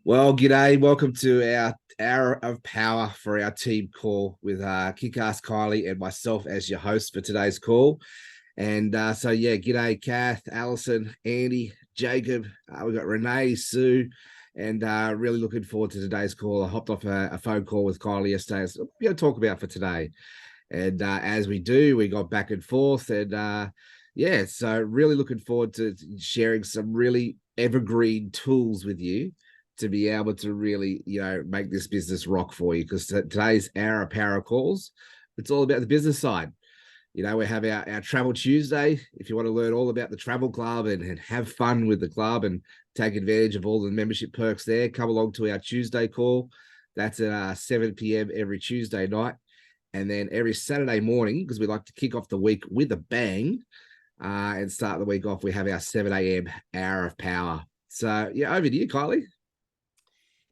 Well, g'day. Welcome to our hour of power for our team call with KickAss, Kylie, and myself as your host for today's call. And g'day, Kath, Allison, Andy, Jacob. We've got Renee, Sue, and really looking forward to today's call. I hopped off a phone call with Kylie yesterday. So we're going to talk about for today. And as we do, we got back and forth. And so really looking forward to sharing some really evergreen tools with you to be able to really, make this business rock for you. Because today's hour of power calls, it's all about the business side. We have our Travel Tuesday. If you want to learn all about the travel club and have fun with the club and take advantage of all the membership perks there, come along to our Tuesday call. That's at 7 p.m. every Tuesday night. And then every Saturday morning, because we like to kick off the week with a bang and start the week off, we have our 7 a.m. hour of power. So, over to you, Kylie.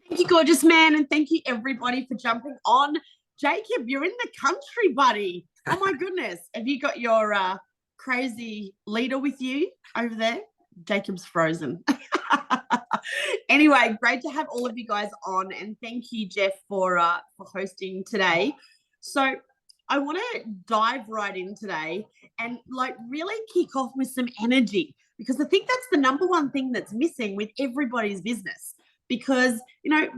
Thank you, gorgeous man, and thank you, everybody, for jumping on. Jacob, you're in the country, buddy. Oh, my goodness. Have you got your crazy leader with you over there? Jacob's frozen. Anyway, great to have all of you guys on, and thank you, Jeff, for hosting today. So I want to dive right in today and really kick off with some energy, because I think that's the number one thing that's missing with everybody's business. Because,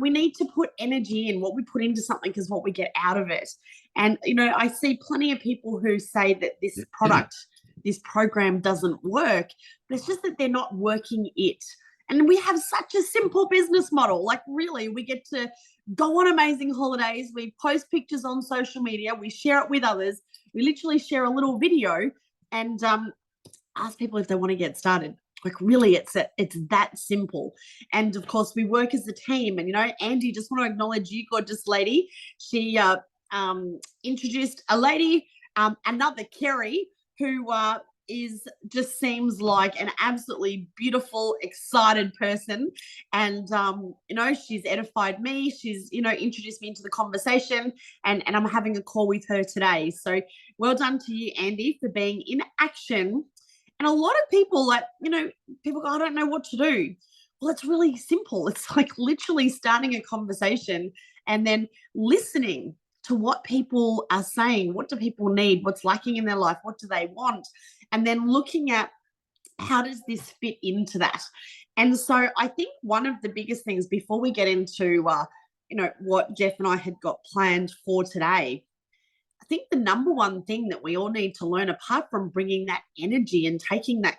we need to put energy in. What we put into something is what we get out of it. And, I see plenty of people who say that this product, this program doesn't work, but it's just that they're not working it. And we have such a simple business model. Really, we get to go on amazing holidays. We post pictures on social media. We share it with others. We literally share a little video and ask people if they want to get started. Really, it's that simple. And of course, we work as a team. And Andy, just want to acknowledge you, gorgeous lady. She introduced a lady, another Kerry, who seems like an absolutely beautiful, excited person. And she's edified me. She's introduced me into the conversation, and I'm having a call with her today. So well done to you, Andy, for being in action. And a lot of people people go, I don't know what to do. Well, it's really simple. It's literally starting a conversation and then listening to what people are saying. What do people need? What's lacking in their life? What do they want? And then looking at how does this fit into that? And so I think one of the biggest things before we get into, what Jeff and I had got planned for today, I think the number one thing that we all need to learn, apart from bringing that energy and taking that,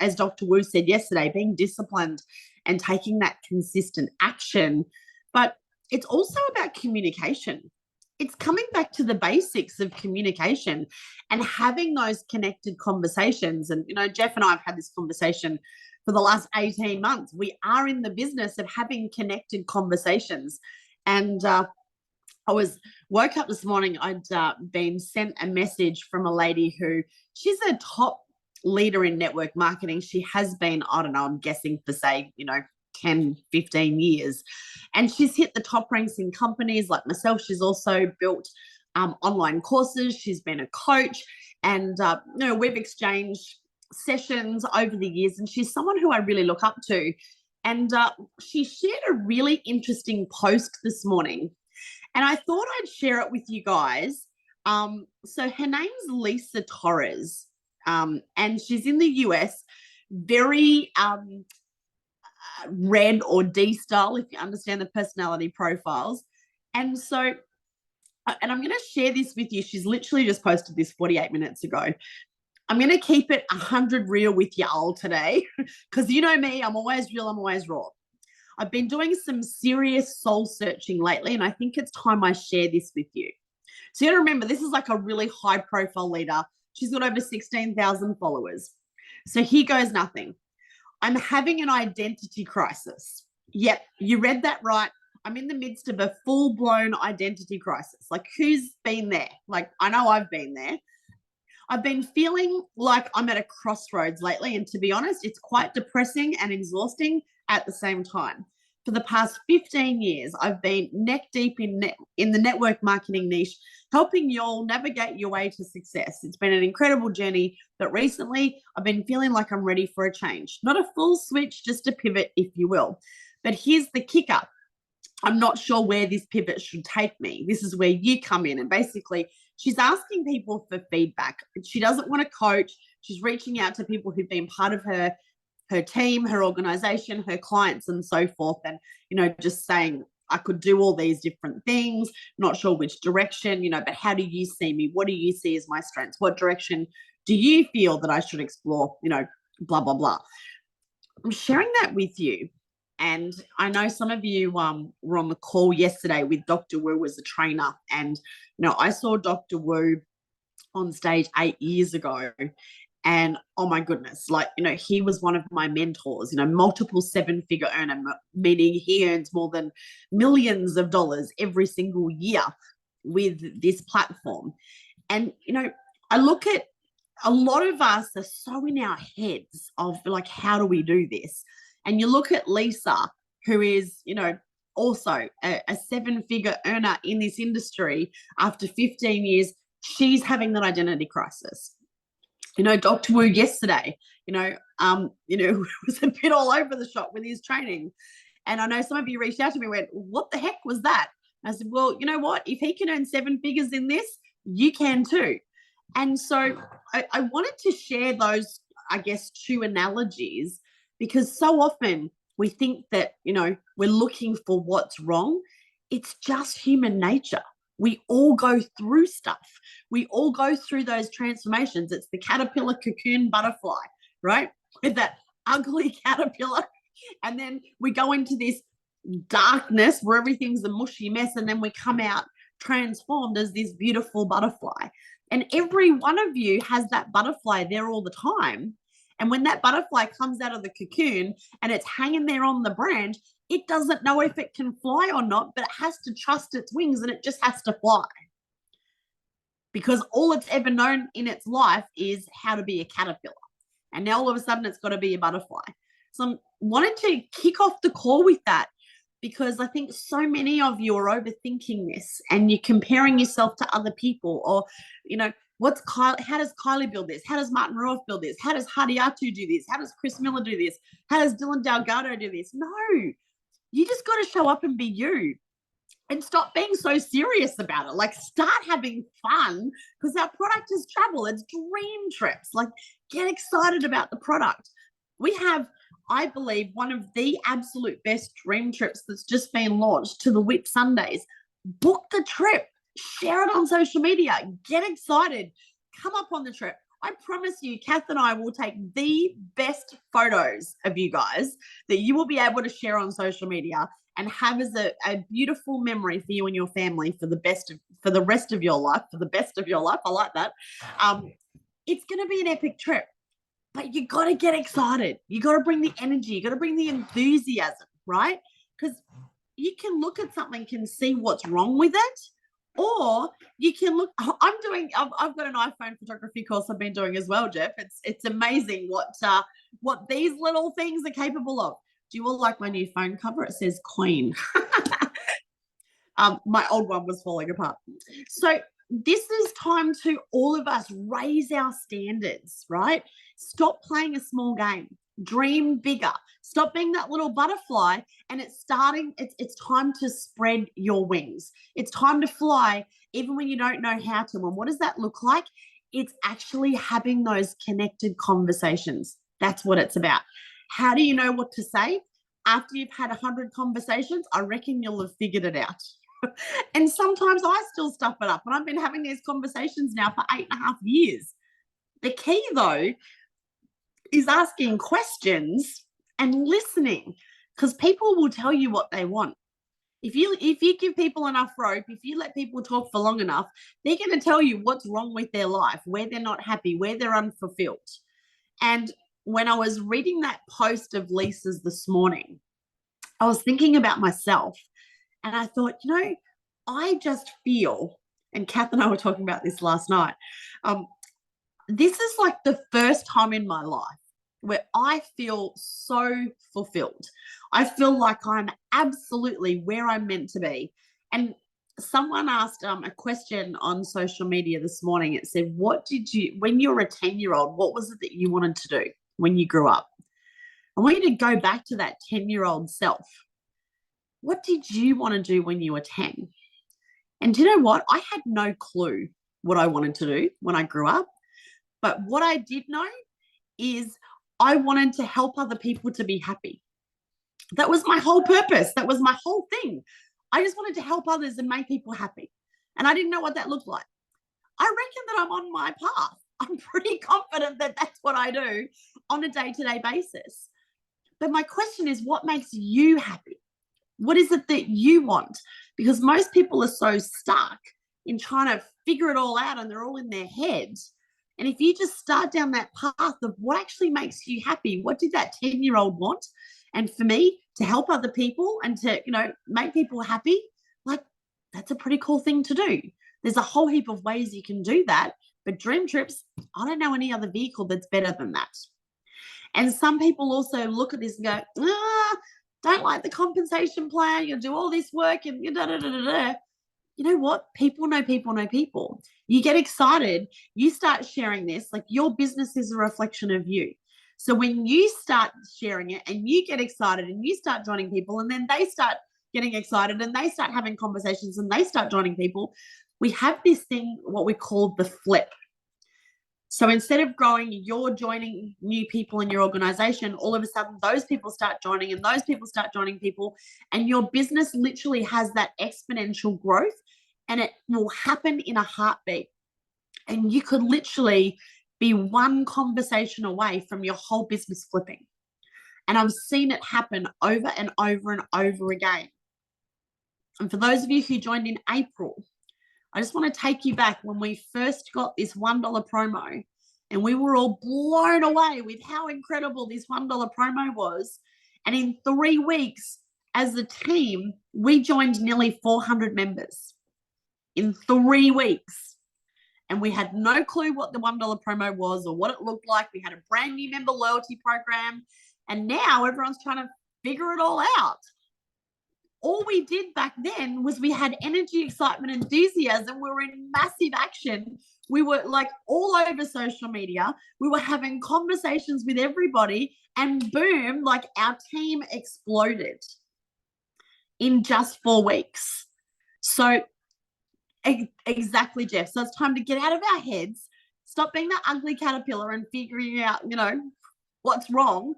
as Dr. Wu said yesterday, being disciplined and taking that consistent action, but it's also about communication. It's coming back to the basics of communication and having those connected conversations. And, Jeff and I have had this conversation for the last 18 months. We are in the business of having connected conversations. And woke up this morning, I'd been sent a message from a lady who, she's a top leader in network marketing. She has been, I don't know, I'm guessing for 10, 15 years. And she's hit the top ranks in companies like myself. She's also built online courses. She's been a coach. And, we've exchanged sessions over the years. And she's someone who I really look up to. And she shared a really interesting post this morning. And I thought I'd share it with you guys. So her name's Lisa Torres, and she's in the US, very red or D style, if you understand the personality profiles. And so, and I'm going to share this with you. She's literally just posted this 48 minutes ago. I'm going to keep it 100 real with y'all today, because you know me, I'm always real, I'm always raw. I've been doing some serious soul searching lately, and I think it's time I share this with you. So you got to remember, this is a really high profile leader. She's got over 16,000 followers. So here goes nothing. I'm having an identity crisis. Yep, you read that right. I'm in the midst of a full-blown identity crisis. Who's been there? I know I've been there. I've been feeling like I'm at a crossroads lately, and to be honest, it's quite depressing and exhausting at the same time. For the past 15 years, I've been neck deep in the network marketing niche, helping you all navigate your way to success. It's been an incredible journey, but recently I've been feeling like I'm ready for a change. Not a full switch, just a pivot, if you will. But here's the kicker. I'm not sure where this pivot should take me. This is where you come in. And basically, she's asking people for feedback. She doesn't want to coach. She's reaching out to people who've been part of her team, her organization, her clients, and so forth. And, just saying, I could do all these different things, not sure which direction, but how do you see me? What do you see as my strengths? What direction do you feel that I should explore? Blah, blah, blah. I'm sharing that with you. And I know some of you were on the call yesterday with Dr. Wu as a trainer. And, I saw Dr. Wu on stage 8 years ago. And oh my goodness, he was one of my mentors, multiple 7-figure earner, meaning he earns more than millions of dollars every single year with this platform. And, I look at a lot of us are so in our heads of how do we do this? And you look at Lisa, who is, also a 7-figure earner in this industry. After 15 years, she's having that identity crisis. Dr. Wu yesterday, was a bit all over the shop with his training. And I know some of you reached out to me and went, what the heck was that? And I said, well, you know what? If he can earn 7 figures in this, you can too. And so I wanted to share those, I guess, 2 analogies, because so often we think that, we're looking for what's wrong. It's just human nature. We all go through stuff. We all go through those transformations. It's the caterpillar, cocoon, butterfly, right? With that ugly caterpillar. And then we go into this darkness where everything's a mushy mess. And then we come out transformed as this beautiful butterfly. And every one of you has that butterfly there all the time. And when that butterfly comes out of the cocoon and it's hanging there on the branch, it doesn't know if it can fly or not, but it has to trust its wings and it just has to fly. Because all it's ever known in its life is how to be a caterpillar. And now all of a sudden it's got to be a butterfly. So I wanted to kick off the call with that, because I think so many of you are overthinking this and you're comparing yourself to other people, or, what's Kylie? How does Kylie build this? How does Martin Roth build this? How does Hadiatu do this? How does Chris Miller do this? How does Dylan Delgado do this? No, you just got to show up and be you, and stop being so serious about it. Start having fun, because our product is travel. It's DreamTrips. Get excited about the product. We have, I believe, one of the absolute best dream trips that's just been launched to the Whit Sundays. Book the trip. Share it on social media. Get excited. Come up on the trip. I promise you, Kath and I will take the best photos of you guys that you will be able to share on social media and have as a beautiful memory for you and your family for the rest of your life. For the best of your life. I like that. It's going to be an epic trip, but you got to get excited. You got to bring the energy. You got to bring the enthusiasm, right? Because you can look at something and see what's wrong with it. Or you can look, I've got an iPhone photography course I've been doing as well, Jeff. It's amazing what these little things are capable of. Do you all like my new phone cover? It says Queen. My old one was falling apart. So this is time to all of us raise our standards, right? Stop playing a small game. Dream bigger. Stop being that little butterfly, and it's time to spread your wings. It's time to fly even when you don't know how to. And what does that look like? It's actually having those connected conversations. That's what it's about. How do you know what to say? After you've had 100 conversations, I reckon you'll have figured it out. And sometimes I still stuff it up, and I've been having these conversations now for 8.5 years. The key, though, is asking questions and listening, because people will tell you what they want. If you give people enough rope, if you let people talk for long enough, they're going to tell you what's wrong with their life, where they're not happy, where they're unfulfilled. And when I was reading that post of Lisa's this morning, I was thinking about myself, and I thought, I just feel, and Kath and I were talking about this last night, this is like the first time in my life where I feel so fulfilled. I feel like I'm absolutely where I'm meant to be. And someone asked a question on social media this morning. It said, when you were a 10-year-old, what was it that you wanted to do when you grew up? I want you to go back to that 10-year-old self what did you want to do when you were 10? And do you know what? I had no clue what I wanted to do when I grew up. But what I did know is I wanted to help other people to be happy. That was my whole purpose. That was my whole thing. I just wanted to help others and make people happy. And I didn't know what that looked like. I reckon that I'm on my path. I'm pretty confident that that's what I do on a day-to-day basis. But my question is, what makes you happy? What is it that you want? Because most people are so stuck in trying to figure it all out and they're all in their head. And if you just start down that path of what actually makes you happy, what did that 10-year-old want? And for me, to help other people and to, make people happy, like, that's a pretty cool thing to do. There's a whole heap of ways you can do that. But DreamTrips, I don't know any other vehicle that's better than that. And some people also look at this and go, don't like the compensation plan. You'll do all this work and da-da-da-da-da. You know what? People know people know people. You get excited. You start sharing this. Like, your business is a reflection of you. So when you start sharing it and you get excited and you start joining people and then they start getting excited and they start having conversations and they start joining people, we have this thing, what we call the flip. So instead of growing, you're joining new people in your organization, all of a sudden those people start joining and those people start joining people, and your business literally has that exponential growth, and it will happen in a heartbeat. And you could literally be one conversation away from your whole business flipping. And I've seen it happen over and over and over again. And for those of you who joined in April, I just want to take you back when we first got this $1 promo, and we were all blown away with how incredible this $1 promo was. And in 3 weeks, as a team, we joined nearly 400 members in 3 weeks. And we had no clue what the $1 promo was or what it looked like. We had a brand new member loyalty program. And now everyone's trying to figure it all out. All we did back then was we had energy, excitement, enthusiasm. We were in massive action. We were like all over social media. We were having conversations with everybody, and boom, like, our team exploded in just 4 weeks. So exactly, Jeff. So it's time to get out of our heads, stop being that ugly caterpillar and figuring out, what's wrong,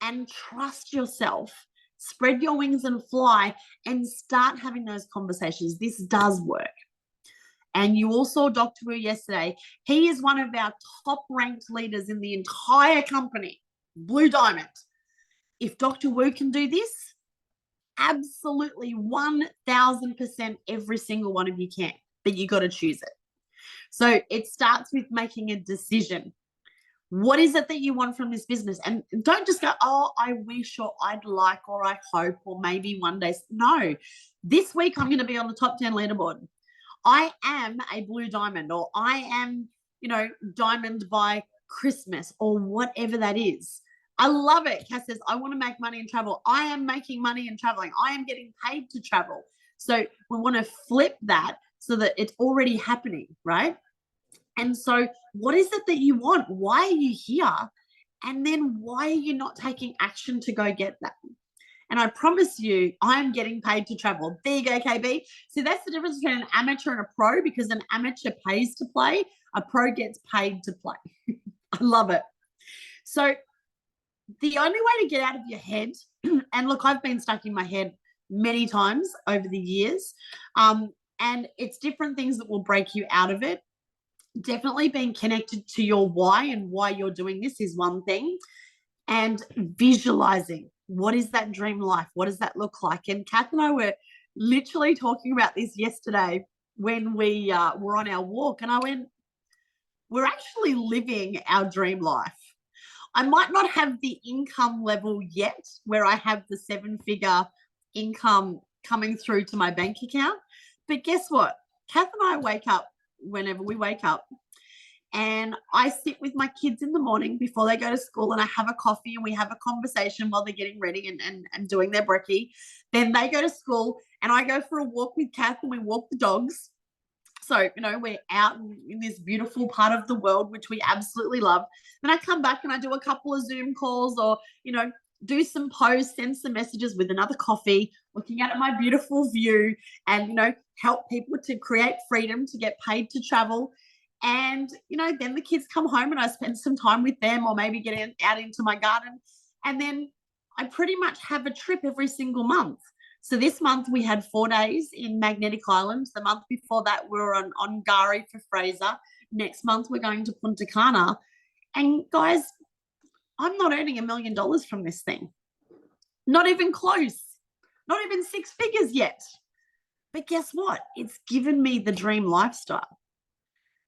and trust yourself. Spread your wings and fly and start having those conversations. This does work. And you all saw Dr. Wu yesterday. He is one of our top-ranked leaders in the entire company, Blue Diamond. If Dr. Wu can do this, absolutely 1,000% every single one of you can, but you got to choose it. So it starts with making a decision. What is it that you want from this business? And don't just go, oh, I wish, or I'd like, or I hope, or maybe one day. No, this week I'm going to be on the top 10 leaderboard. I am a Blue Diamond, or I am, diamond by Christmas, or whatever that is. I love it. Cass says, I want to make money and travel. I am making money and traveling. I am getting paid to travel. So we want to flip that so that it's already happening, right? And so what is it that you want? Why are you here? And then why are you not taking action to go get that? And I promise you, I'm getting paid to travel. There you go, KB. See, that's the difference between an amateur and a pro, because an amateur pays to play. A pro gets paid to play. I love it. So the only way to get out of your head, and look, I've been stuck in my head many times over the years, and it's different things that will break you out of it. Definitely being connected to your why and why you're doing this is one thing, and visualizing. What is that dream life? What does that look like? And Kath and I were literally talking about this yesterday when we were on our walk, and I went, we're actually living our dream life. I might not have the income level yet where I have the 7-figure income coming through to my bank account, but guess what? Kath and I wake up whenever we wake up, and I sit with my kids in the morning before they go to school, and I have a coffee and we have a conversation while they're getting ready and doing their brekkie. Then they go to school and I go for a walk with Kath and we walk the dogs. So, we're out in this beautiful part of the world, which we absolutely love. Then I come back and I do a couple of Zoom calls, or, do some posts, send some messages with another coffee, looking out at my beautiful view and, you know, help people to create freedom, to get paid to travel. And, you know, then the kids come home and I spend some time with them, or maybe get out into my garden. And then I pretty much have a trip every single month. So this month we had 4 days in Magnetic Island. The month before that we were on Gari for Fraser. Next month we're going to Punta Cana. And guys, I'm not earning $1 million from this thing. Not even close. Not even 6 figures yet. But guess what? It's given me the dream lifestyle.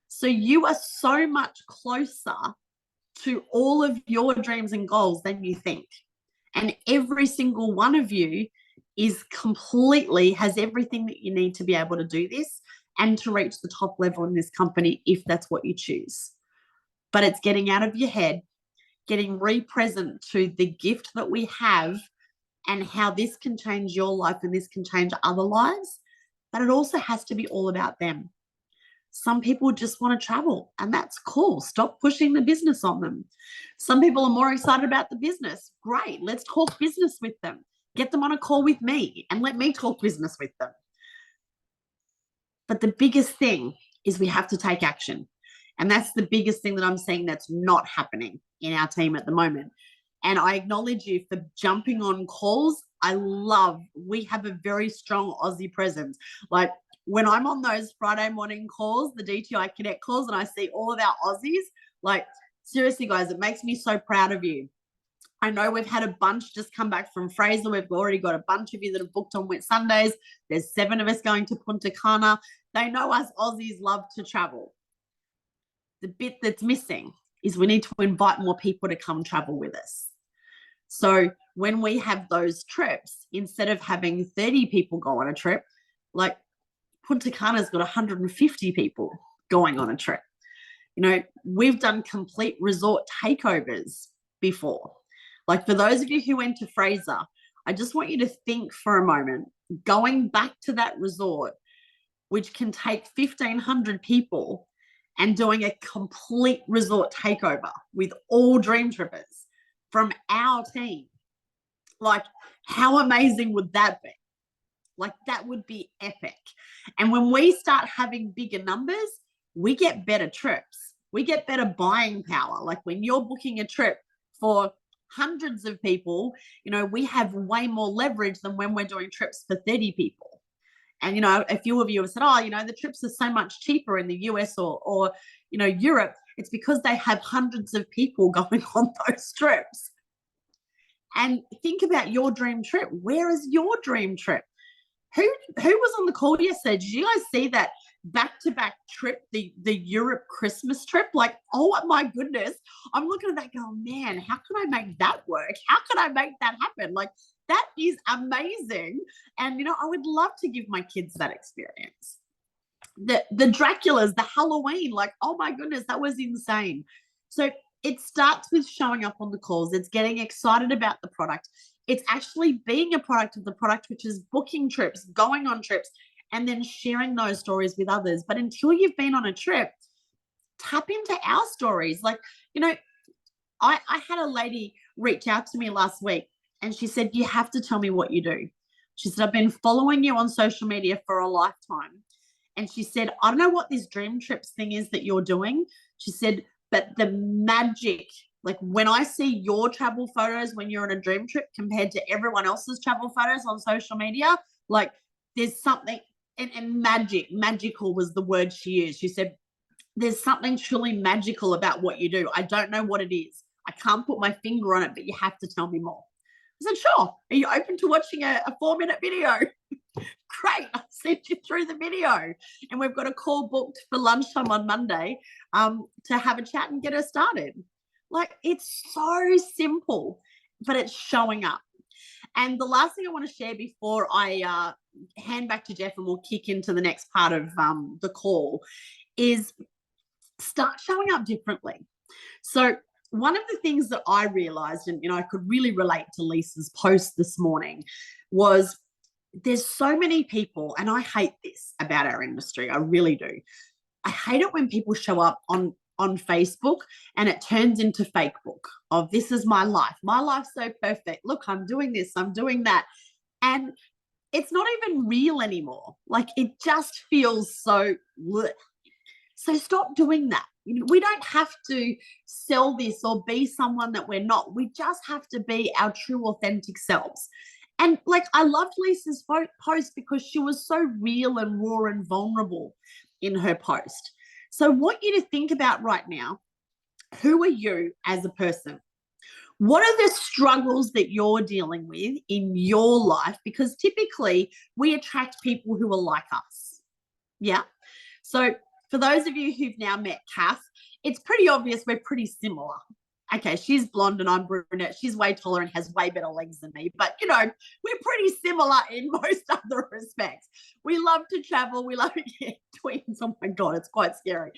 So you are so much closer to all of your dreams and goals than you think. And every single one of you has everything that you need to be able to do this and to reach the top level in this company if that's what you choose. But it's getting out of your head, getting re-present to the gift that we have and how this can change your life and this can change other lives. But it also has to be all about them. Some people just want to travel, and that's cool. Stop pushing the business on them. Some people are more excited about the business. Great. Let's talk business with them. Get them on a call with me and let me talk business with them. But the biggest thing is we have to take action. And that's the biggest thing that I'm seeing that's not happening in our team at the moment. And I acknowledge you for jumping on calls. We have a very strong Aussie presence. Like when I'm on those Friday morning calls, the DTI Connect calls, and I see all of our Aussies, like seriously guys, it makes me so proud of you. I know we've had a bunch just come back from Fraser. We've already got a bunch of you that have booked on Whit Sundays. There's 7 of us going to Punta Cana. They know us Aussies love to travel. The bit that's missing is we need to invite more people to come travel with us. So when we have those trips, instead of having 30 people go on a trip, like Punta Cana's got 150 people going on a trip. You know, we've done complete resort takeovers before. Like for those of you who went to Fraser, I just want you to think for a moment, going back to that resort, which can take 1,500 people, and doing a complete resort takeover with all Dream Trippers from our team. Like, how amazing would that be? Like, that would be epic. And when we start having bigger numbers, we get better trips. We get better buying power. Like when you're booking a trip for hundreds of people, you know, we have way more leverage than when we're doing trips for 30 people. And, you know, a few of you have said, oh, you know, the trips are so much cheaper in the US or you know, Europe. It's because they have hundreds of people going on those trips. And think about your dream trip. Where is your dream trip? Who was on the call yesterday? Did you guys see that back-to-back trip, the Europe Christmas trip? Like, oh my goodness. I'm looking at that going, man, how can I make that work? How can I make that happen? Like, that is amazing. And, you know, I would love to give my kids that experience. The Draculas, the Halloween, like, oh my goodness, that was insane. So it starts with showing up on the calls. It's getting excited about the product. It's actually being a product of the product, which is booking trips, going on trips, and then sharing those stories with others. But until you've been on a trip, tap into our stories. Like, you know, I had a lady reach out to me last week and she said, you have to tell me what you do. She said, I've been following you on social media for a lifetime. And she said, I don't know what this Dream Trips thing is that you're doing. She said, but the magic, like when I see your travel photos when you're on a dream trip compared to everyone else's travel photos on social media, like there's something, and magical was the word she used. She said, there's something truly magical about what you do. I don't know what it is. I can't put my finger on it, but you have to tell me more. I said, sure. Are you open to watching a 4-minute video? Great. I'll send you through the video. And we've got a call booked for lunchtime on Monday to have a chat and get her started. Like, it's so simple, but it's showing up. And the last thing I want to share before I hand back to Jeff and we'll kick into the next part of the call is start showing up differently. So one of the things that I realized, and you know, I could really relate to Lisa's post this morning, was there's so many people, and I hate this about our industry. I really do. I hate it when people show up on Facebook and it turns into fake book of this is my life. My life's so perfect. Look, I'm doing this, I'm doing that. And it's not even real anymore. Like, it just feels so bleh. So stop doing that. We don't have to sell this or be someone that we're not. We just have to be our true, authentic selves. And like, I loved Lisa's post because she was so real and raw and vulnerable in her post. So I want you to think about right now, who are you as a person? What are the struggles that you're dealing with in your life? Because typically we attract people who are like us. Yeah. So for those of you who've now met Kath, it's pretty obvious we're pretty similar. Okay, she's blonde and I'm brunette. She's way taller and has way better legs than me. But, we're pretty similar in most other respects. We love to travel. We love to get twins. Oh, my God, it's quite scary.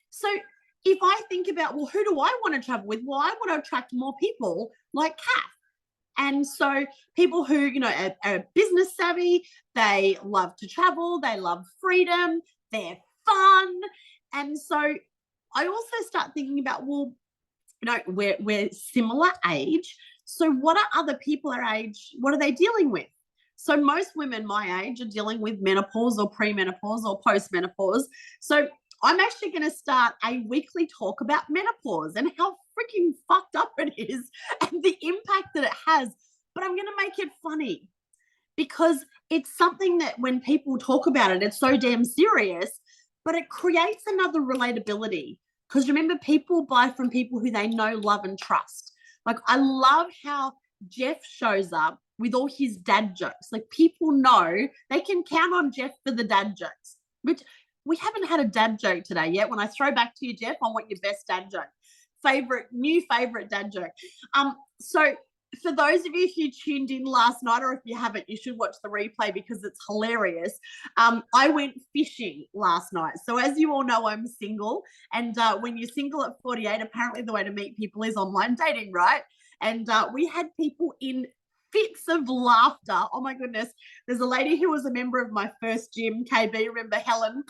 So if I think about, well, who do I want to travel with? Well, I want to attract more people like Kath. And so people who, are business savvy, they love to travel, they love freedom, they're fun. And so I also start thinking about, well, we're similar age. So what are other people our age, what are they dealing with? So most women my age are dealing with menopause or premenopause or postmenopause. So I'm actually going to start a weekly talk about menopause and how freaking fucked up it is and the impact that it has. But I'm going to make it funny because it's something that when people talk about it, it's so damn serious, but it creates another relatability. Because remember, people buy from people who they know, love, and trust. Like, I love how Jeff shows up with all his dad jokes. Like, people know they can count on Jeff for the dad jokes, which we haven't had a dad joke today yet. When I throw back to you, Jeff, I want your best dad joke. New favorite dad joke. So for those of you who tuned in last night, or if you haven't, you should watch the replay because it's hilarious. I went fishing last night. So as you all know, I'm single. And when you're single at 48, apparently the way to meet people is online dating, right? And we had people in fits of laughter. Oh my goodness. There's a lady who was a member of my first gym, KB, remember Helen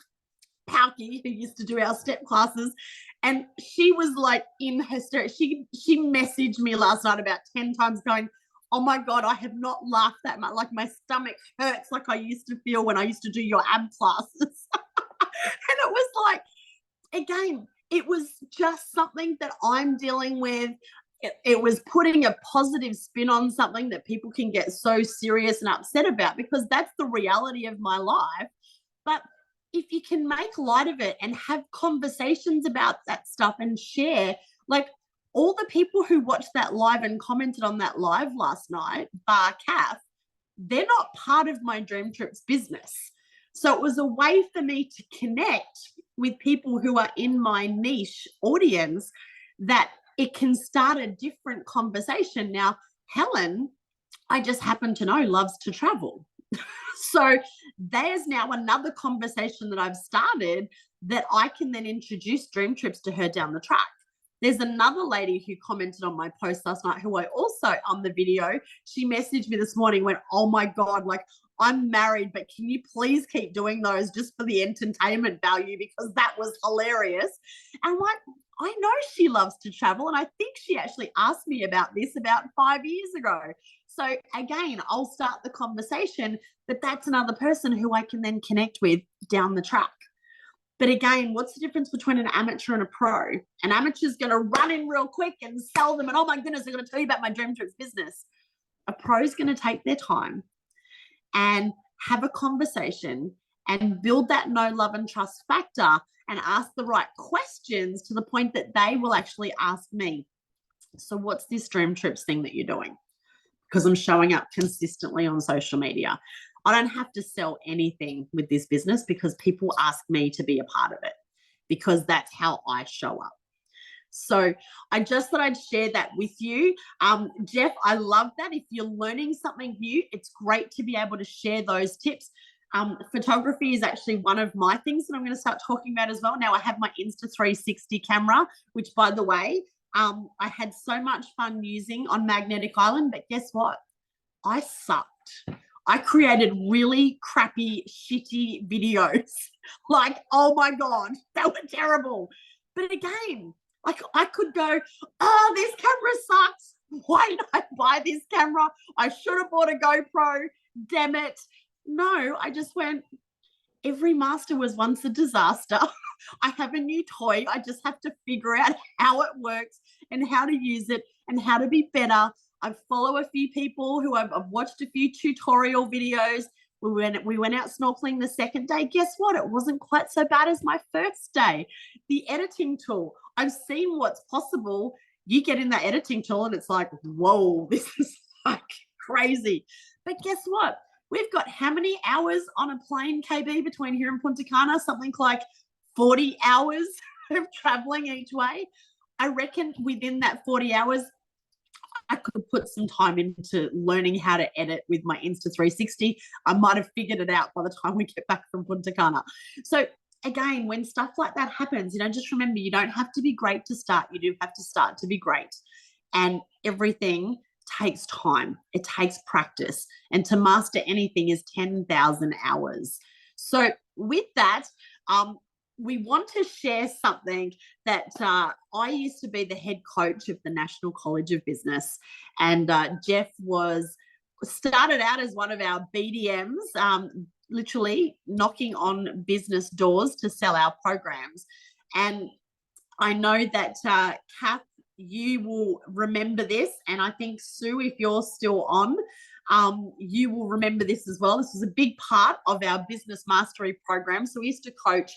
Palky, who used to do our step classes, and she was like in hysterics. She messaged me last night about 10 times going, oh my God, I have not laughed that much. Like, my stomach hurts like I used to feel when I used to do your ab classes. And it was like, again, it was just something that I'm dealing with. It was putting a positive spin on something that people can get so serious and upset about, because that's the reality of my life. But if you can make light of it and have conversations about that stuff and share, like all the people who watched that live and commented on that live last night, bar Kath, they're not part of my DreamTrips business. So it was a way for me to connect with people who are in my niche audience, that it can start a different conversation. Now, Helen, I just happen to know, loves to travel. So there's now another conversation that I've started that I can then introduce DreamTrips to her down the track. There's another lady who commented on my post last night who I also, on the video, she messaged me this morning, went, oh my God, like, I'm married, but can you please keep doing those just for the entertainment value, because that was hilarious. And like, I know she loves to travel, and I think she actually asked me about this about 5 years ago. So again, I'll start the conversation, but that's another person who I can then connect with down the track. But again, what's the difference between an amateur and a pro? An amateur's going to run in real quick and sell them, and oh my goodness, I'm going to tell you about my DreamTrips business. A pro's going to take their time and have a conversation and build that know, love, and trust factor and ask the right questions to the point that they will actually ask me, so what's this DreamTrips thing that you're doing? Because I'm showing up consistently on social media. I don't have to sell anything with this business because people ask me to be a part of it, because that's how I show up. So I just thought I'd share that with you. Jeff, I love that. If you're learning something new, it's great to be able to share those tips. Photography is actually one of my things that I'm going to start talking about as well. Now I have my Insta360 camera, which, by the way, I had so much fun using on Magnetic Island, but guess what? I sucked. I created really crappy, shitty videos. Like, oh my God, they were terrible. But again, like, I could go, oh, this camera sucks. Why did I buy this camera? I should have bought a GoPro. Damn it. No, I just went, every master was once a disaster. I have a new toy. I just have to figure out how it works and how to use it and how to be better. I follow a few people who I've watched a few tutorial videos. We went out snorkeling the second day. Guess what? It wasn't quite so bad as my first day. The editing tool, I've seen what's possible. You get in that editing tool and it's like, whoa, this is like crazy. But guess what? We've got how many hours on a plane, KB, between here and Punta Cana? Something like 40 hours of traveling each way. I reckon within that 40 hours, I could put some time into learning how to edit with my Insta360. I might have figured it out by the time we get back from Punta Cana. So again, when stuff like that happens, just remember, you don't have to be great to start. You do have to start to be great. And everything takes time. It takes practice. And to master anything is 10,000 hours. So with that, we want to share something that I used to be the head coach of the National College of Business. And Jeff started out as one of our BDMs, literally knocking on business doors to sell our programs. And I know that Kath, you will remember this, and I think Sue, if you're still on, you will remember this as well. This was a big part of our business mastery program. So we used to coach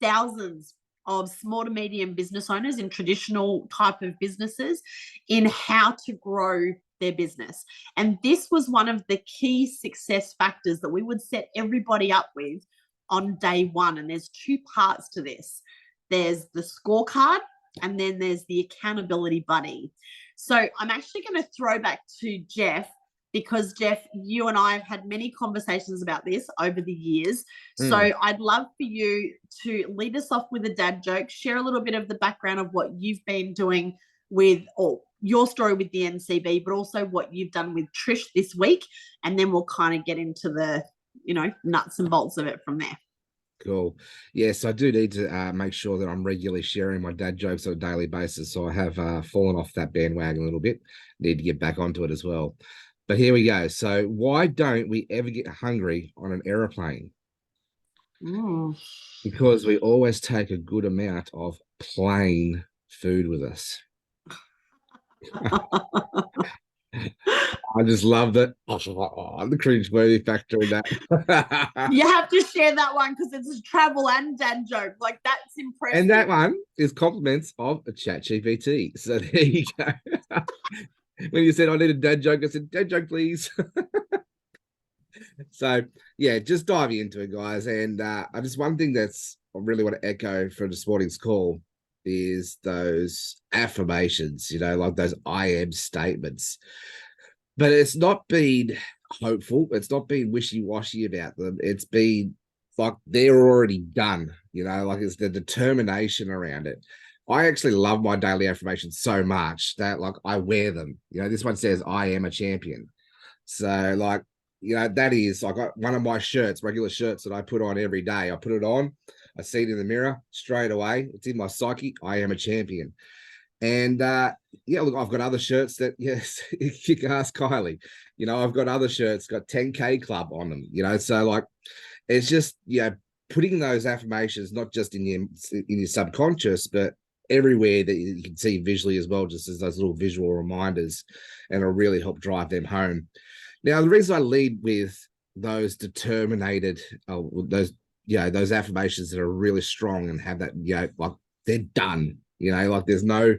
thousands of small to medium business owners in traditional type of businesses in how to grow their business. And this was one of the key success factors that we would set everybody up with on day one. And there's two parts to this. There's the scorecard, and then there's the accountability buddy. So I'm actually going to throw back to Jeff, because Jeff, you and I have had many conversations about this over the years. So I'd love for you to lead us off with a dad joke, share a little bit of the background of what you've been doing with, or your story with the NCB, but also what you've done with Trish this week. And then we'll kind of get into the, nuts and bolts of it from there. Cool. Yes, I do need to make sure that I'm regularly sharing my dad jokes on a daily basis. So I have fallen off that bandwagon a little bit. Need to get back onto it as well. But here we go. So why don't we ever get hungry on an aeroplane? Because we always take a good amount of plain food with us. I just love that. The cringe-worthy factor in that. You have to share that one because it's a travel and dad joke. Like, that's impressive. And that one is compliments of a ChatGPT. So there you go. When you said I need a dad joke, I said, dad joke, please. So, yeah, just diving into it, guys. And one thing that's I really want to echo for this morning's call is those affirmations, like those I am statements. But it's not been hopeful. It's not been wishy-washy about them. It's been like they're already done, like it's the determination around it. I actually love my daily affirmations so much that like I wear them. This one says I am a champion. So like, that is, I got one of my shirts, regular shirts that I put on every day. I put it on, I see it in the mirror straight away. It's in my psyche. I am a champion. And look, I've got other shirts that, yes, KickAss Kylie. I've got other shirts, got 10K Club on them, so like it's just, putting those affirmations not just in your subconscious, but everywhere that you can see visually as well, just as those little visual reminders, and it'll really help drive them home. Now, the reason I lead with those those affirmations that are really strong and have that, like they're done, like there's no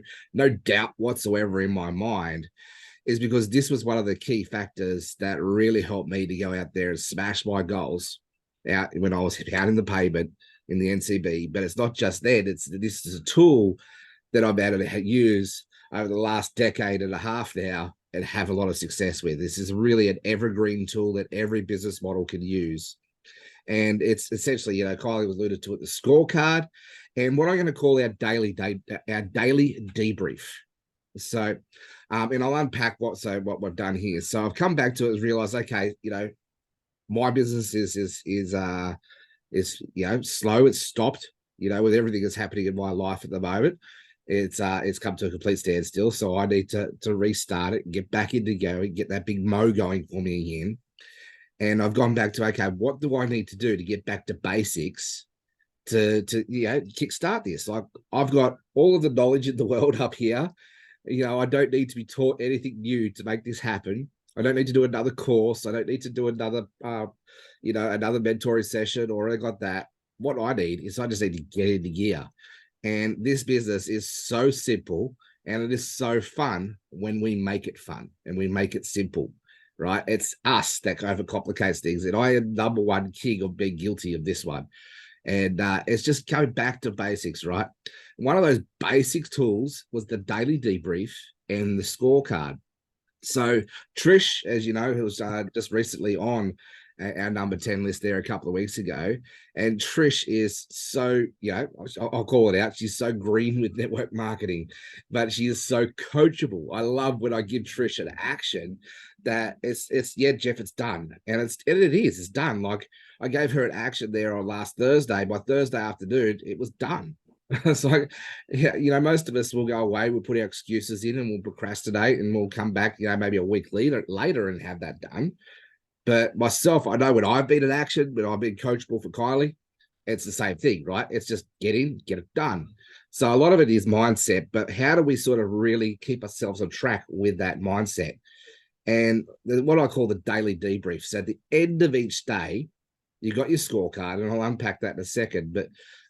doubt whatsoever in my mind, is because this was one of the key factors that really helped me to go out there and smash my goals out when I was out in the pavement in the NCB. But it's not just that, this is a tool that I've able to use over the last decade and a half now and have a lot of success with. This is really an evergreen tool that every business model can use. And it's essentially, Kylie alluded to it, the scorecard, and what I'm going to call our daily debrief. So, and I'll unpack what we've done here. So I've come back to it and realized, okay, my business is slow. It's stopped, with everything that's happening in my life at the moment. it's come to a complete standstill. So I need to restart it and get back into going, get that big mo going for me again. And I've gone back to, okay, what do I need to do to get back to basics to kickstart this? Like, I've got all of the knowledge in the world up here. I don't need to be taught anything new to make this happen. I don't need to do another course. I don't need to do another another mentoring session or anything like that. What I need is I just need to get into gear. And this business is so simple and it is so fun when we make it fun and we make it simple, right? It's us that overcomplicates things. And I am number one king of being guilty of this one. And it's just coming back to basics, right? One of those basic tools was the daily debrief and the scorecard. So Trish, as you know, who was just recently on our number 10 list there a couple of weeks ago. And Trish is so, I'll call it out. She's so green with network marketing, but she is so coachable. I love when I give Trish an action that it's Jeff, it's done. And it is, it's done. Like, I gave her an action there on last Thursday. By Thursday afternoon, it was done. It's like, most of us will go away, we'll put our excuses in and we'll procrastinate and we'll come back, maybe a week later and have that done. But myself, I know when I've been in action, when I've been coachable for Kylie, it's the same thing, right? It's just get it done. So a lot of it is mindset, but how do we sort of really keep ourselves on track with that mindset? And what I call the daily debrief. So at the end of each day, you got your scorecard, and I'll unpack that in a second. But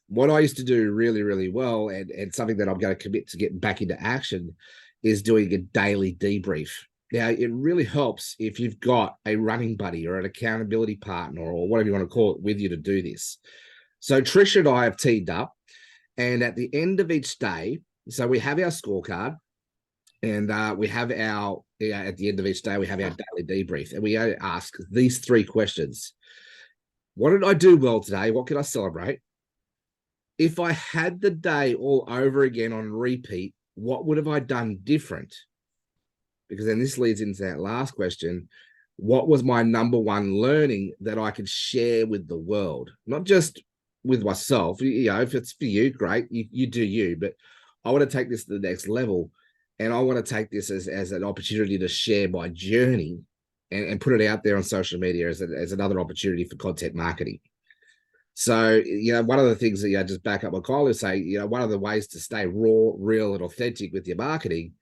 what I used to do really, really well, and something that I'm going to commit to getting back into action, is doing a daily debrief. Now, it really helps if you've got a running buddy or an accountability partner or whatever you want to call it with you to do this. So Trish and I have teamed up, and at the end of each day, so we have our scorecard, and we have our, at the end of each day, we have our daily debrief, and we ask these three questions. What did I do well today? What can I celebrate? If I had the day all over again on repeat, what would have I done different? Because then this leads into that last question. What was my number one learning that I could share with the world? Not just with myself. If it's for you, great, you do you. But I want to take this to the next level. And I want to take this as an opportunity to share my journey and put it out there on social media as another opportunity for content marketing. So, one of the things that just back up what Kylie was saying, one of the ways to stay raw, real, and authentic with your marketing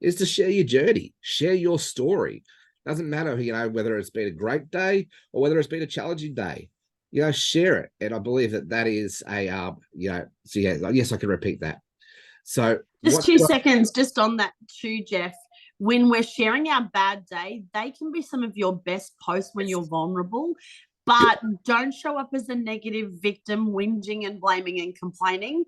is to share your journey, share your story. Doesn't matter, whether it's been a great day or whether it's been a challenging day, share it. And I believe that is so yes, I can repeat that. So just 2 seconds, just on that too, Jeff. When we're sharing our bad day, they can be some of your best posts when you're vulnerable, but don't show up as a negative victim, whinging and blaming and complaining.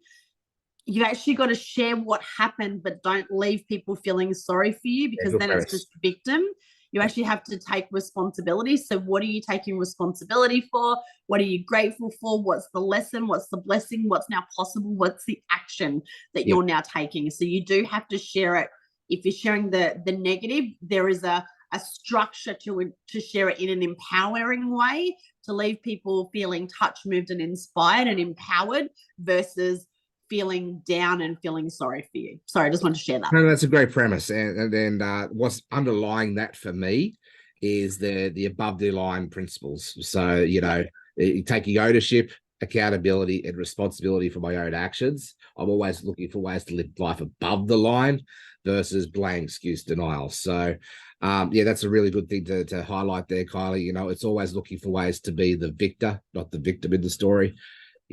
You actually got to share what happened, but don't leave people feeling sorry for you, because then it's just victim. You actually have to take responsibility. So what are you taking responsibility for? What are you grateful for? What's the lesson? What's the blessing? What's now possible? What's the action that you're now taking? So you do have to share it. If you're sharing the negative, there is a structure to share it in an empowering way, to leave people feeling touched, moved, and inspired and empowered, versus feeling down and feeling sorry for you. Sorry, I just wanted to share that. No, that's a great premise. And then what's underlying that for me is the above the line principles. So, taking ownership, accountability, and responsibility for my own actions. I'm always looking for ways to live life above the line versus blame, excuse, denial. So, that's a really good thing to highlight there, Kylie. It's always looking for ways to be the victor, not the victim in the story.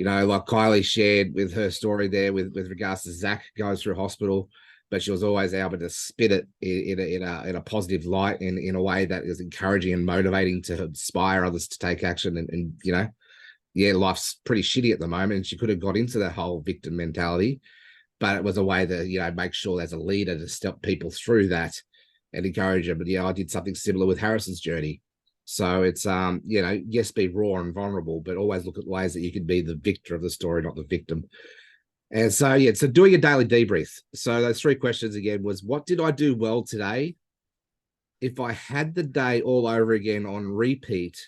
Like Kylie shared with her story there with regards to Zach going through hospital, but she was always able to spit it in a positive light, in a way that is encouraging and motivating to inspire others to take action. And life's pretty shitty at the moment, and she could have got into that whole victim mentality, but it was a way to make sure as a leader to step people through that and encourage them. But I did something similar with Harrison's journey. So it's, yes, be raw and vulnerable, but always look at ways that you can be the victor of the story, not the victim. And so, so doing a daily debrief. So those three questions again was, what did I do well today? If I had the day all over again on repeat,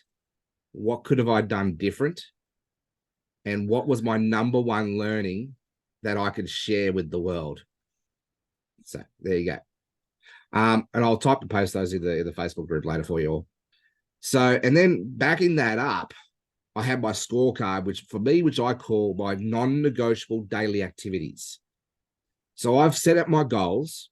what could have I done different? And what was my number one learning that I could share with the world? So there you go. And I'll type and post those in the Facebook group later for you all. So, and then backing that up, I have my scorecard, which I call my non-negotiable daily activities. So I've set up my goals,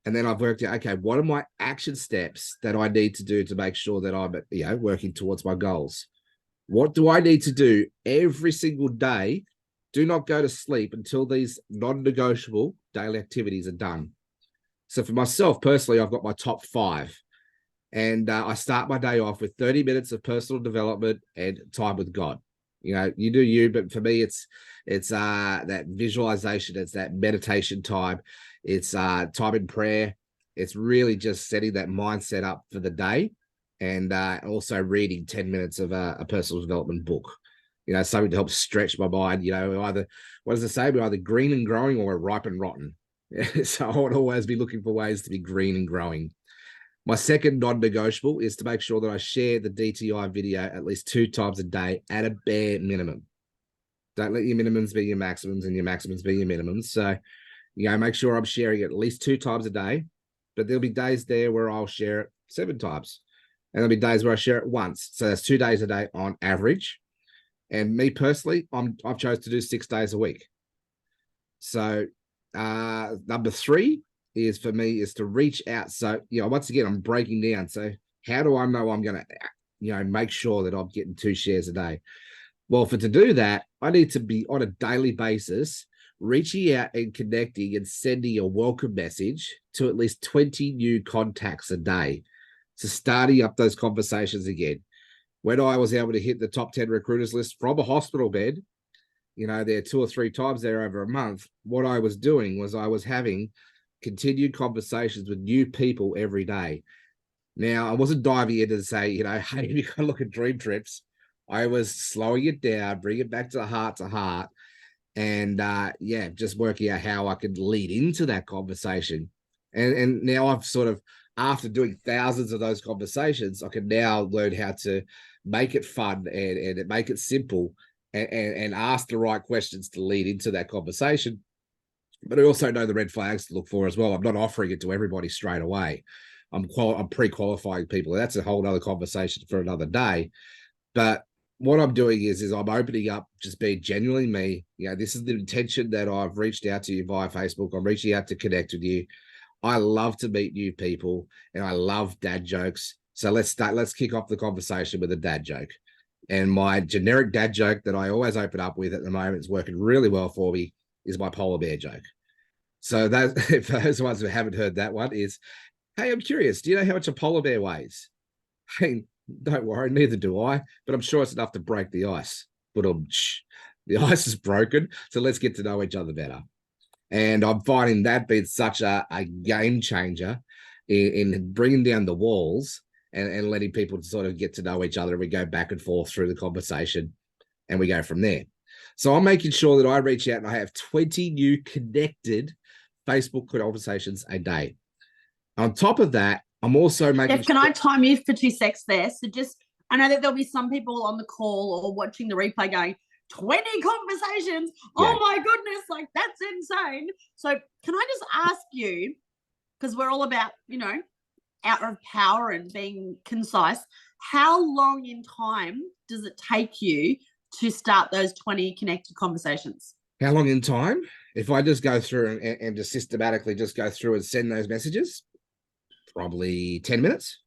and then I've worked out, okay, what are my action steps that I need to do to make sure that I'm, working towards my goals? What do I need to do every single day? Do not go to sleep until these non-negotiable daily activities are done. So for myself personally, I've got my top 5. And I start my day off with 30 minutes of personal development and time with God. You do you, but for me, it's that visualization. It's that meditation time. It's time in prayer. It's really just setting that mindset up for the day, and also reading 10 minutes of a personal development book. Something to help stretch my mind. Either, what does it say? We're either green and growing or we're ripe and rotten. So I would always be looking for ways to be green and growing. My second non-negotiable is to make sure that I share the DTI video at least 2 times a day at a bare minimum. Don't let your minimums be your maximums and your maximums be your minimums. So, make sure I'm sharing it at least 2 times a day. But there'll be days there where I'll share it 7 times. And there'll be days where I share it once. So that's 2 days a day on average. And me personally, I've chosen to do 6 days a week. So number 3 is for me is to reach out. So, once again, I'm breaking down. So how do I know I'm going to, make sure that I'm getting 2 shares a day? Well, to do that, I need to be on a daily basis, reaching out and connecting and sending a welcome message to at least 20 new contacts a day. So starting up those conversations again. When I was able to hit the top 10 recruiters list from a hospital bed, there 2 or 3 times there over a month, what I was doing was I was having continued conversations with new people every day. Now, I wasn't diving in to say, hey, you got to look at DreamTrips. I was slowing it down, bring it back to heart, and just working out how I could lead into that conversation. And now I've sort of, after doing thousands of those conversations, I can now learn how to make it fun and make it simple and ask the right questions to lead into that conversation. But I also know the red flags to look for as well. I'm not offering it to everybody straight away. I'm pre-qualifying people. That's a whole other conversation for another day. But what I'm doing is I'm opening up, just being genuinely me. This is the intention that I've reached out to you via Facebook. I'm reaching out to connect with you. I love to meet new people, and I love dad jokes. So let's kick off the conversation with a dad joke. And my generic dad joke that I always open up with at the moment is working really well for me is my polar bear joke. So that, for those ones who haven't heard that one, is, hey, I'm curious, do you know how much a polar bear weighs? Hey, don't worry, neither do I, but I'm sure it's enough to break the ice. But the ice is broken, so let's get to know each other better. And I'm finding that being such a game changer in bringing down the walls and letting people sort of get to know each other. And we go back and forth through the conversation and we go from there. So I'm making sure that I reach out and I have 20 new connected Facebook conversations a day. On top of that, I'm also making Jeff, can I time you for 2 secs there? So I know that there'll be some people on the call or watching the replay going, 20 conversations. Yeah. Oh my goodness, that's insane. So can I just ask you, because we're all about, out of power and being concise, how long in time does it take you to start those 20 connected conversations? How long in time? If I just go through and just systematically just go through and send those messages, probably 10 minutes.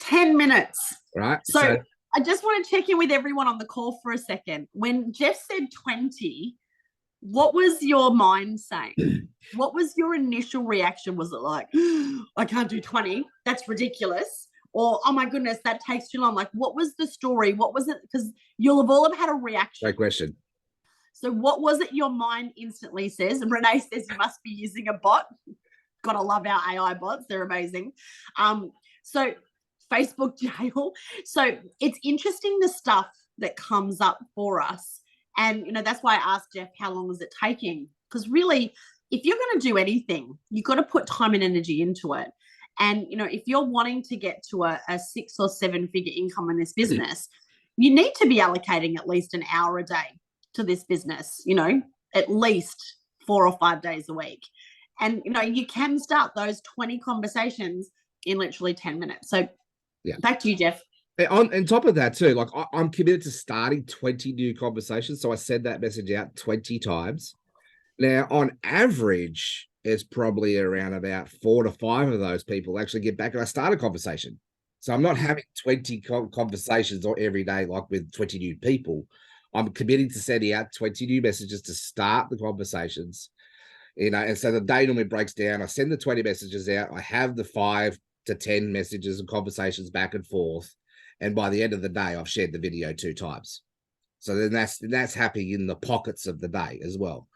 10 minutes. Right. So I just want to check in with everyone on the call for a second. When Jeff said 20, what was your mind saying? What was your initial reaction? Was it like, I can't do 20? That's ridiculous. Or, oh my goodness, that takes too long. What was the story? What was it? Because you'll have all have had a reaction. Great question. So what was it your mind instantly says? And Renee says you must be using a bot. Gotta love our AI bots. They're amazing. So Facebook jail. So it's interesting the stuff that comes up for us. And, that's why I asked Jeff, how long is it taking? Because really, if you're going to do anything, you've got to put time and energy into it. And, if you're wanting to get to a 6 or 7 figure income in this business, you need to be allocating at least an hour a day to this business, at least 4 or 5 days a week. And, you can start those 20 conversations in literally 10 minutes. So yeah, back to you, Jeff. And on top of that too, like I'm committed to starting 20 new conversations. So I send that message out 20 times. Now, on average, it's probably around about 4 to 5 of those people actually get back and I start a conversation. So I'm not having 20 conversations every day, like with 20 new people. I'm committing to sending out 20 new messages to start the conversations. And so the day normally breaks down. I send the 20 messages out. I have the 5 to 10 messages and conversations back and forth. And by the end of the day, I've shared the video 2 times. So then that's happening in the pockets of the day as well.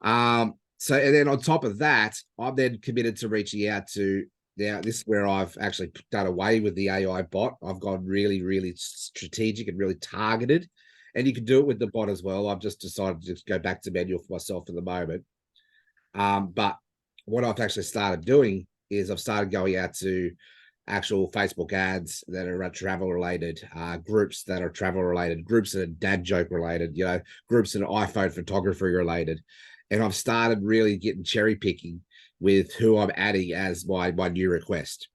So, and then on top of that, I'm then committed to reaching out to, now this is where I've actually done away with the AI bot. I've gone really, really strategic and really targeted. And you can do it with the bot as well. I've just decided to just go back to manual for myself at the moment. But what I've actually started doing is I've started going out to actual Facebook ads that are travel related, groups that are travel related, groups that are dad joke related, groups that are iPhone photography related. And I've started really getting cherry picking with who I'm adding as my new request.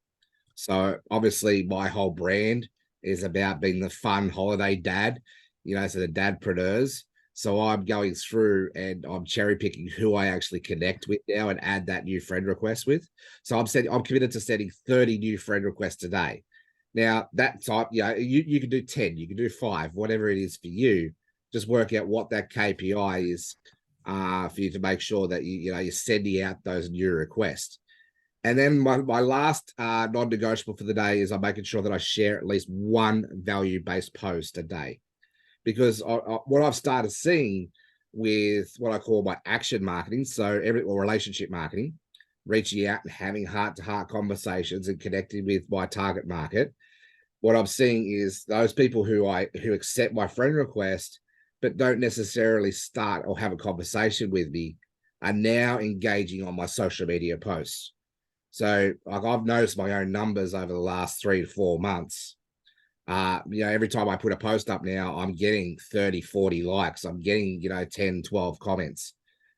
So obviously my whole brand is about being the fun holiday dad, so the dadpreneurs. So I'm going through and I'm cherry picking who I actually connect with now and add that new friend request with. So I'm committed to sending 30 new friend requests a day. Now that type, you can do 10, you can do 5, whatever it is for you. Just work out what that KPI is for you to make sure that you're sending out those new requests. And then my last non-negotiable for the day is I'm making sure that I share at least one value-based post a day. Because what I've started seeing with what I call my action marketing, or relationship marketing, reaching out and having heart-to-heart conversations and connecting with my target market, what I'm seeing is those people who accept my friend request but don't necessarily start or have a conversation with me are now engaging on my social media posts. So I've noticed my own numbers over the last 3 to 4 months. Every time I put a post up now, I'm getting 30, 40 likes. I'm getting, 10, 12 comments.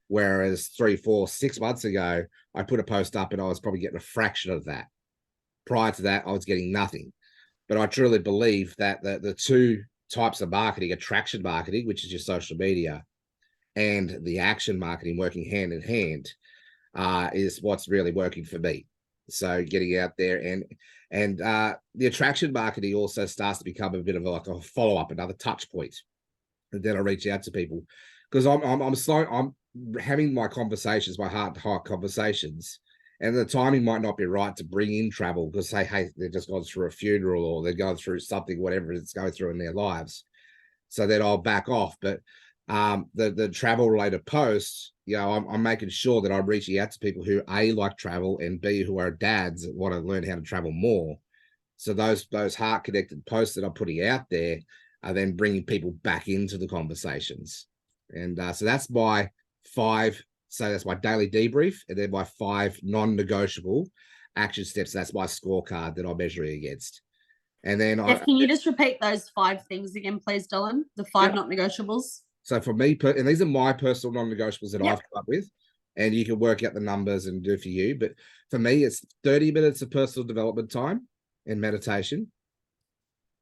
Whereas 3, 4, 6 months ago, I put a post up and I was probably getting a fraction of that. Prior to that, I was getting nothing. But I truly believe that the 2 types of marketing, attraction marketing, which is your social media, and the action marketing working hand in hand, is what's really working for me. So getting out there and the attraction marketing also starts to become a bit of like a follow-up, another touch point. And then I reach out to people because I'm having my conversations, my heart-to-heart conversations, and the timing might not be right to bring in travel because say, hey, they've just gone through a funeral or they're going through something, whatever it's going through in their lives. So then I'll back off. But the travel related posts, I'm making sure that I'm reaching out to people who A, like travel, and B, who are dads that want to learn how to travel more. So those heart connected posts that I'm putting out there are then bringing people back into the conversations. And so that's my 5. So that's my daily debrief, and then my 5 non-negotiable action steps. That's my scorecard that I'm measuring against. And then can you just repeat those 5 things again, please, Dylan? The 5 not negotiables. So for me, and these are my personal non-negotiables that I've come up with, and you can work out the numbers and do for you. But for me, it's 30 minutes of personal development time and meditation.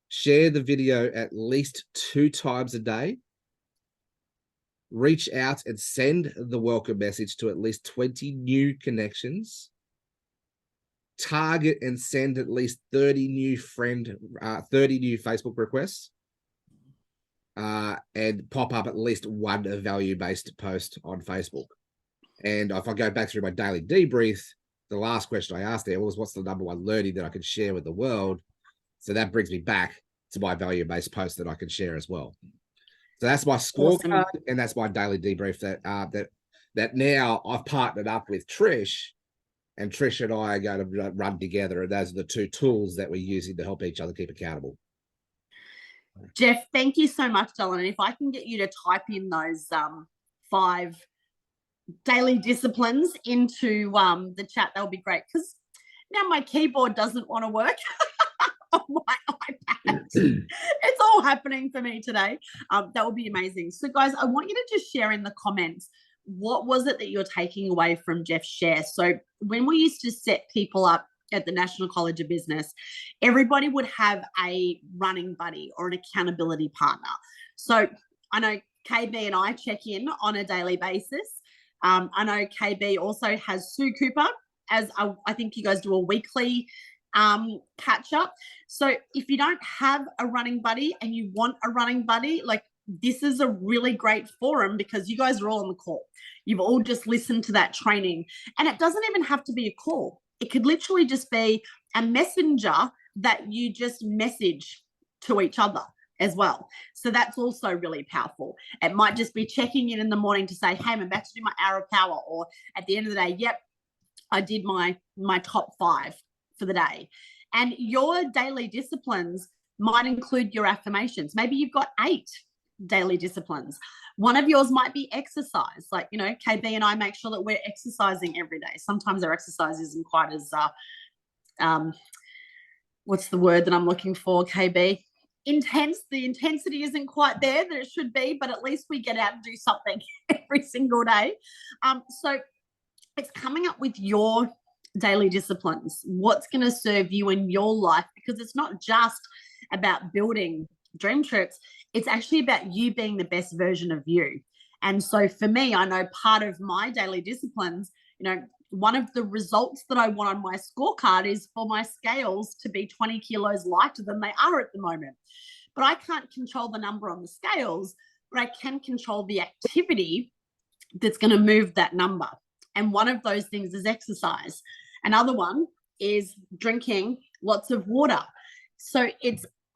Share the video at least 2 times a day. Reach out and send the welcome message to at least 20 new connections. Target and send at least 30 new Facebook requests. And pop up at least 1 value-based post on Facebook. And if I go back through my daily debrief, the last question I asked there was, what's the number 1 learning that I can share with the world? So that brings me back to my value-based post that I can share as well. So that's my scorecard, and that's my daily debrief that now I've partnered up with Trish, and Trish and I are going to run together, and those are the 2 tools that we're using to help each other keep accountable. Jeff, thank you so much, Dylan. And if I can get you to type in those 5 daily disciplines into the chat, that would be great. Because now my keyboard doesn't want to work on my iPad. It's all happening for me today. That would be amazing. So, guys, I want you to just share in the comments what was it that you're taking away from Jeff's share? So when we used to set people up at the National College of Business, everybody would have a running buddy or an accountability partner. So I know KB and I check in on a daily basis. I know KB also has Sue Cooper, as I think you guys do a weekly catch up. So if you don't have a running buddy and you want a running buddy, like, this is a really great forum because you guys are all on the call. You've all just listened to that training, and it doesn't even have to be a call. It could literally just be a messenger that you just message to each other as well. So that's also really powerful. It might just be checking in the morning to say, hey, I'm about to do my hour of power, or at the end of the day, yep, I did my top 5 for the day. And your daily disciplines might include your affirmations. Maybe you've got 8 daily disciplines. One of yours might be exercise. Like, you know, KB and I make sure that we're exercising every day. Sometimes our exercise isn't quite as what's the word that I'm looking for, KB? Intense. The intensity isn't quite there that it should be, but at least we get out and do something every single day. So it's coming up with your daily disciplines, what's going to serve you in your life, because it's not just about building DreamTrips, it's actually about you being the best version of you. And so for me, I know part of my daily disciplines, you know, one of the results that I want on my scorecard is for my scales to be 20 kilos lighter than they are at the moment. But I can't control the number on the scales, but I can control the activity that's going to move that number. And one of those things is exercise. Another one is drinking lots of water. So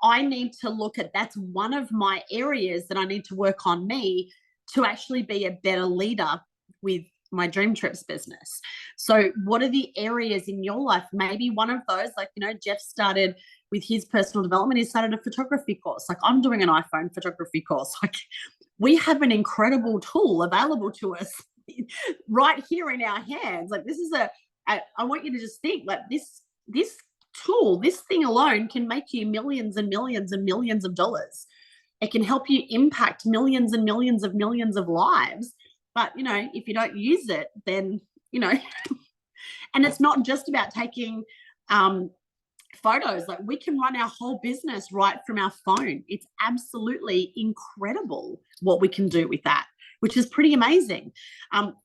I need to look at, that's one of my areas that I need to work on me to actually be a better leader with my DreamTrips business. So what are the areas in your life? Maybe one of those, like, you know, Jeff started with his personal development, he started a photography course. Like, I'm doing an iPhone photography course. Like, we have an incredible tool available to us right here in our hands. Like, this is I want you to just think, like, this tool, this thing alone can make you millions and millions and millions of dollars. It can help you impact millions and millions of lives. But, you know, if you don't use it, then, you know, and it's not just about taking photos. Like, we can run our whole business right from our phone. It's absolutely incredible what we can do with that, which is pretty amazing.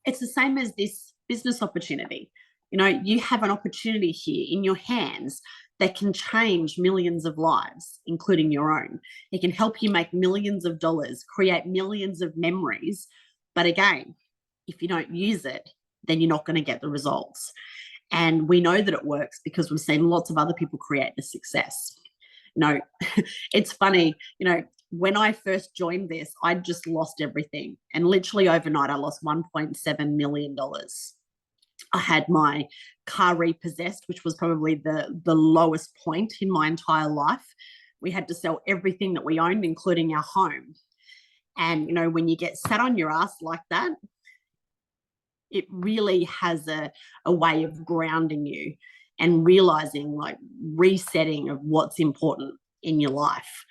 It's the same as this business opportunity. You know, you have an opportunity here in your hands that can change millions of lives, including your own. It can help you make millions of dollars, create millions of memories. But again, if you don't use it, then you're not going to get the results. And we know that it works because we've seen lots of other people create the success. You know, it's funny, you know, when I first joined this, I just lost everything. And literally overnight, I lost $1.7 million. I had my car repossessed, which was probably the lowest point in my entire life. We had to sell everything that we owned, including our home. And, you know, when you get sat on your ass like that, it really has a way of grounding you and realizing, like, resetting of what's important in your life.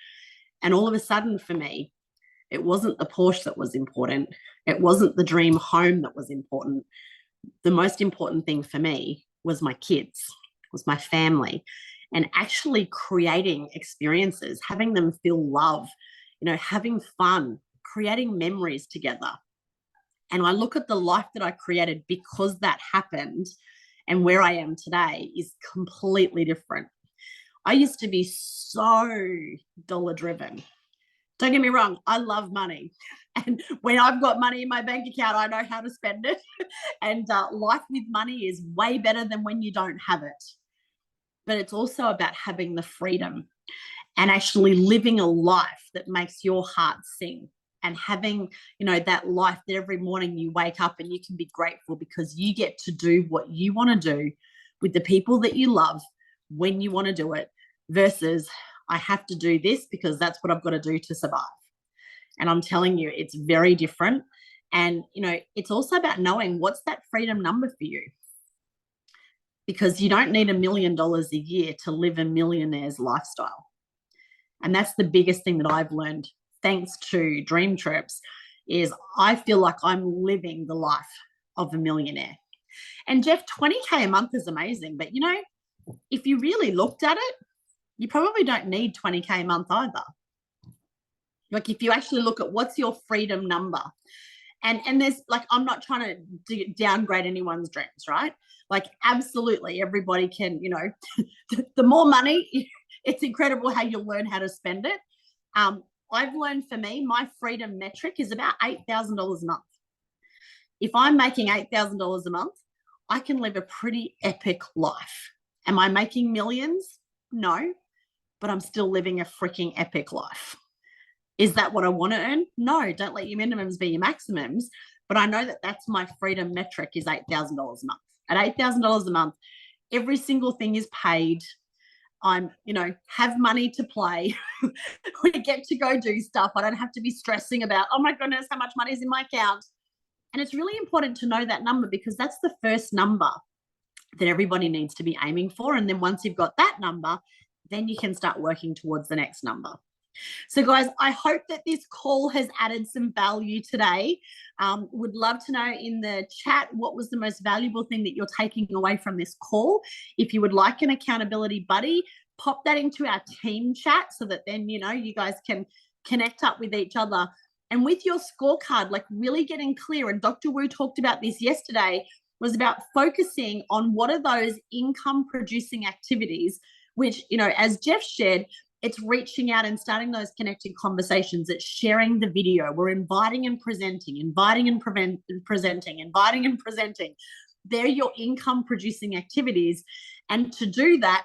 And all of a sudden for me, it wasn't the Porsche that was important. It wasn't the dream home that was important. The most important thing for me was my kids, was my family, and actually creating experiences, having them feel love, you know, having fun, creating memories together. And I look at the life that I created because that happened, and where I am today is completely different. I used to be so dollar driven. Don't get me wrong, I love money. And when I've got money in my bank account, I know how to spend it. And life with money is way better than when you don't have it. But it's also about having the freedom and actually living a life that makes your heart sing, and having, you know, that life that every morning you wake up and you can be grateful because you get to do what you want to do with the people that you love when you want to do it, versus I have to do this because that's what I've got to do to survive. And I'm telling you, it's very different. And, you know, it's also about knowing what's that freedom number for you, because you don't need $1 million a year to live a millionaire's lifestyle. And that's the biggest thing that I've learned thanks to DreamTrips, is I feel like I'm living the life of a millionaire. And Jeff, 20K a month is amazing. But, you know, if you really looked at it, you probably don't need 20K a month either. Like if you actually look at what's your freedom number, and there's like, I'm not trying to downgrade anyone's dreams, right? Like absolutely everybody can, you know, the more money, it's incredible how you learn how to spend it. I've learned for me, my freedom metric is about $8,000 a month. If I'm making $8,000 a month, I can live a pretty epic life. Am I making millions? No, but I'm still living a freaking epic life. Is that what I want to earn? No, don't let your minimums be your maximums. But I know that that's my freedom metric is $8,000 a month. At $8,000 a month, every single thing is paid. I'm, you know, have money to play. We get to go do stuff. I don't have to be stressing about, oh my goodness, how much money is in my account. And it's really important to know that number because that's the first number that everybody needs to be aiming for. And then once you've got that number, then you can start working towards the next number. So guys, I hope that this call has added some value today. Would love to know in the chat what was the most valuable thing that you're taking away from this call. If you would like an accountability buddy, pop that into our team chat so that then, you know, you guys can connect up with each other. And with your scorecard, like really getting clear, and Dr. Wu talked about this yesterday, was about focusing on what are those income producing activities, which, you know, as Jeff shared, it's reaching out and starting those connected conversations. It's sharing the video. We're inviting and presenting, presenting. They're your income producing activities. And to do that,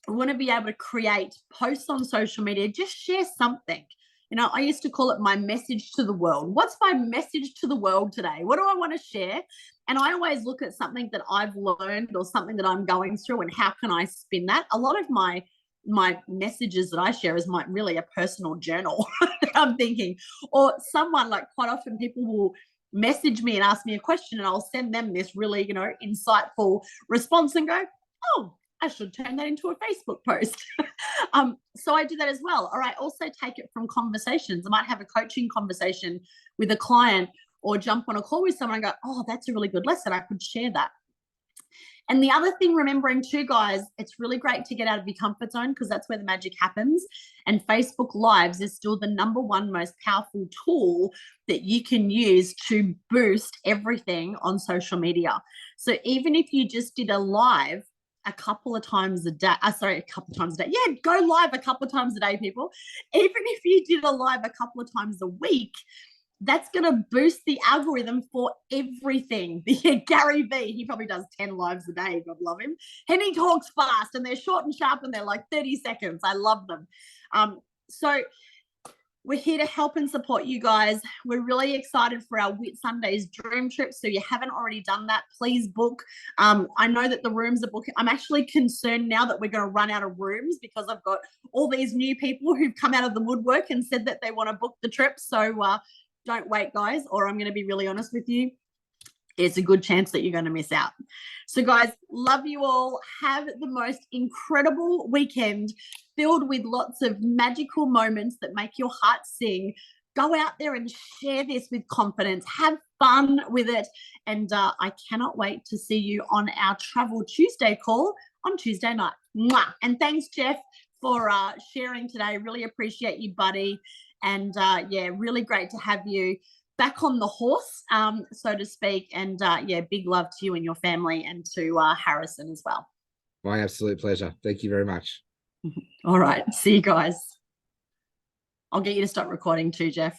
we want to be able to create posts on social media. Just share something. You know, I used to call it my message to the world. What's my message to the world today? What do I want to share? And I always look at something that I've learned or something that I'm going through and how can I spin that? A lot of my messages that I share is really a personal journal that I'm thinking, or someone, like quite often people will message me and ask me a question and I'll send them this really, you know, insightful response and go, oh, I should turn that into a Facebook post. So I do that as well. Or I also take it from conversations. I might have a coaching conversation with a client or jump on a call with someone and go, oh, that's a really good lesson. I could share that. And the other thing, remembering too, guys, it's really great to get out of your comfort zone because that's where the magic happens. And Facebook Lives is still the #1 most powerful tool that you can use to boost everything on social media. So even if you just did a live a couple of times a day, Yeah, go live a couple of times a day, people. Even if you did a live a couple of times a week, that's going to boost the algorithm for everything. Gary Vee, he probably does 10 lives a day. God love him. And he talks fast and they're short and sharp and they're like 30 seconds. I love them. So we're here to help and support you guys. We're really excited for our Whit Sundays Dream Trip. So if you haven't already done that, please book. I know that the rooms are booking. I'm actually concerned now that we're going to run out of rooms because I've got all these new people who've come out of the woodwork and said that they want to book the trip. So don't wait, guys, or I'm going to be really honest with you. It's a good chance that you're going to miss out. So, guys, love you all. Have the most incredible weekend filled with lots of magical moments that make your heart sing. Go out there and share this with confidence. Have fun with it. And I cannot wait to see you on our Travel Tuesday call on Tuesday night. Mwah. And thanks, Jeff, for sharing today. Really appreciate you, buddy. And yeah, really great to have you back on the horse, so to speak. And yeah, big love to you and your family and to Harrison as well. My absolute pleasure. Thank you very much. All right. See you guys. I'll get you to stop recording too, Jeff.